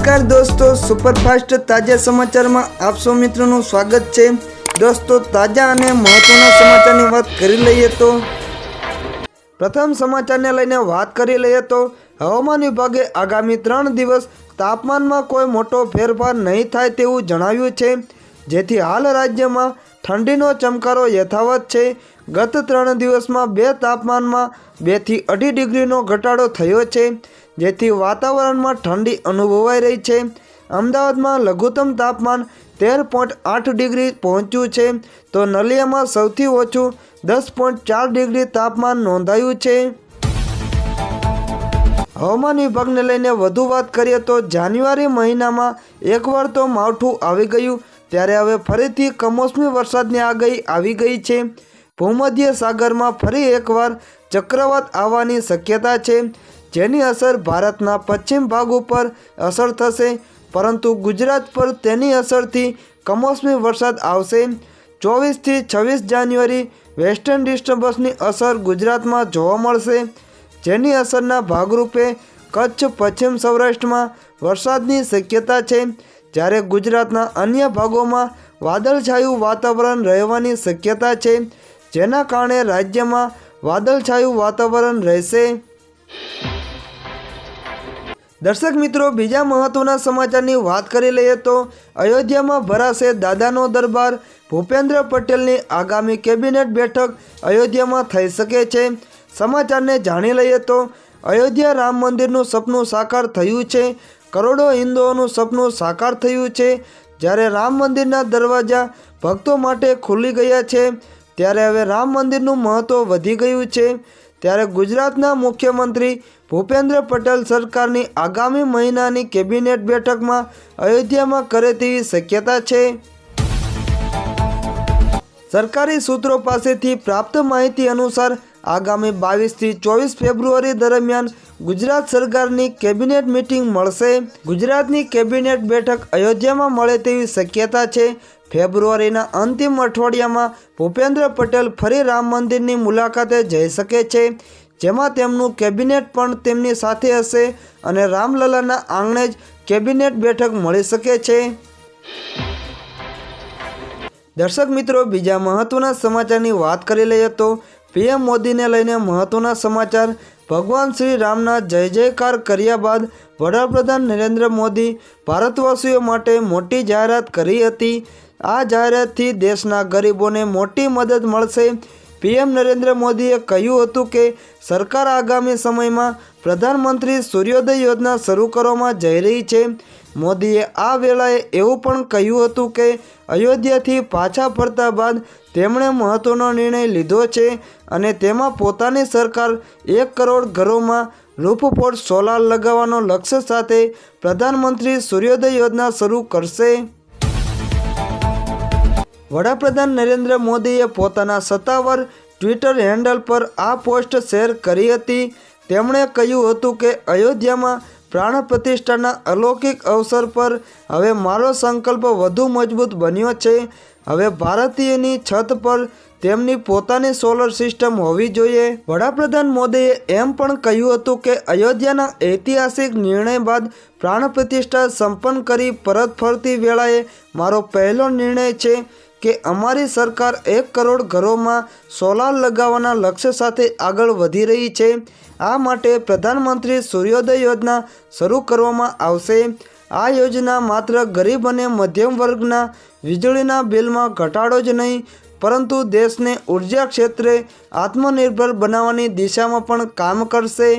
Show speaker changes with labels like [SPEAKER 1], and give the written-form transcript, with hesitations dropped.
[SPEAKER 1] नमस्कार दोस्तों, सुपरफास्ट ताजा समाचार में आप सौ मित्रों स्वागत है। दोस्तों, ताजा और महत्वना समाचार की बात कर लीए तो प्रथम समाचार ने लईने बात कर लीए तो हवामान विभागे आगामी 3 दिवस तापमान में कोई मोटो फेरफार नहीं थाय तेवुं जणाव्युं छे, जेथी हाल राज्य में ठंडीनो चमकारो यथावत है। गत 3 दिवस में बे तापमान में 2 થી 2.5 डिग्रीनो घटाडो थयो छे, जेथी वातावरण में ठंडी अनुभवाई रही है। अमदावाद में लघुत्तम तापमान 13.8 डिग्री पहुंच्यु है, तो नलिया में सौथी ओछुं 10.4 डिग्री तापमान नोंधायु है। हवामान विभाग ने लईने वधु बात करिए तो जान्युआरी महीना में एकवार तो मावठुं आवी गयुं, त्यारे हवे फरीथी कमोसमी वरसादनी आगाही आवी गई है। भूमध्य सागर में फरी एकवार चक्रवात आववानी शक्यता है, जेनी असर भारतना पश्चिम भाग पर असर थशे, परंतु गुजरात पर तेनी असरथी कमोसमी वरसाद आवशे। 24 થી 26 जान्युआरी वेस्टर्न डिस्टर्बन्सनी असर गुजरात में जोवा मळशे, जेनी असरना भागरूपे कच्छ पश्चिम सौराष्ट्र में वरसादनी शक्यता है, ज्यारे गुजरातना अन्य भागों में वादळछायु वातावरण रहेवानी शक्यता है, जेना कारणे राज्य में वादळछायु वातावरण रहेशे। दर्शक मित्रों, बीजा महत्वना समाचारनी बात करी लईए तो अयोध्या में भराशे दादानो दरबार। भूपेन्द्र पटेलनी आगामी केबिनेट बैठक अयोध्या में थई शके छे। समाचार ने जाणी लईए तो अयोध्या राम मंदिरनुं सपनुं साकार थयुं छे। करोड़ों हिंदुओनुं सपनुं साकार थयुं छे। ज्यारे राम मंदिरना दरवाजा भक्तों माटे खुली गया छे, त्यारे हवे राम मंदिरनुं महत्व वधी गयुं छे। त्यारे गुजरातना मुख्यमंत्री भूपेन्द्र पटेल सरकारनी आगामी महीनानी केबिनेट बैठक में अयोध्या में करे तेवी शक्यता है। सरकारी सूत्रों पासेथी प्राप्त माहिती अनुसार आगामी 22 થી 24 फेब्रुआरी दरमियान गुजरात सरकारनी केबिनेट मीटिंग मळशे। गुजरातनी केबिनेट बैठक अयोध्या में मळे तेवी शक्यता है। फेब्रुआरीना अंतिम अठवाडियामां भूपेन्द्र पटेल फरी राम मंदिरनी मुलाकाते जई शके छे, जेमां तेमनुं केबिनेट पण तेमनी साथे हशे अने रामललाना आंगणे ज केबिनेट बैठक मळी शके छे। दर्शक मित्रों, बीजा महत्वना समाचारनी वात करी लईए तो पीएम मोदी ने लईने महत्वना समाचार। भगवान श्री रामना जय जयकार कर्या बाद वडाप्रधान नरेंद्र मोदी भारतवासीओ माटे मोटी जाहेरात करी हती। आ जाहेरातथी देशना गरीबोने मोटी मदद मळशे। पीएम नरेंद्र मोदीए कह्युं हतुं के सरकार आगामी समय में प्रधानमंत्री सूर्योदय योजना शुरू करवामां जई रही छे। मोदीए आ वेळाए एवुं पण कह्युं हतुं के अयोध्याथी पाछा फरता बाद તેમણે મહત્વનો નિર્ણય લીધો છે અને તેમાં પોતાની સરકાર 1 કરોડ ઘરોમાં રૂફટોપ સોલાર લગાવવાનો લક્ષ્ય સાથે પ્રધાનમંત્રી સૂર્યોદય યોજના શરૂ કરશે। વડાપ્રધાન નરેન્દ્ર મોદીએ પોતાના સત્તાવાર ટ્વિટર હેન્ડલ પર આ પોસ્ટ શેર કરી હતી। તેમણે કહ્યું હતું કે અયોધ્યામાં प्राण प्रतिष्ठाना अलौकिक अवसर पर हवे मारो संकल्प वधु मजबूत बन्यो छे। हवे भारतीयनी छत पर तेमनी पोतानी सोलर सिस्टम होवी जोईए। वडाप्रधान मोदीए एम पण कह्युं हतुं के अयोध्याना ऐतिहासिक निर्णय बाद प्राण प्रतिष्ठा संपन्न करी परत फरती वेळाए मारो पहलो निर्णय छे कि अमारी सरकार 1 करोड़ घरों में सोलार लगावाना लक्ष्य साथे आगळ वधी रही है। आ माटे प्रधानमंत्री सूर्योदय योजना शुरू करवामां आवशे। आ योजना मात्र गरीब अने मध्यम वर्गना वीजळीना बिलमां घटाडो ज नहीं, परंतु देशने ऊर्जा क्षेत्रे आत्मनिर्भर बनाववानी दिशामां पण काम करशे।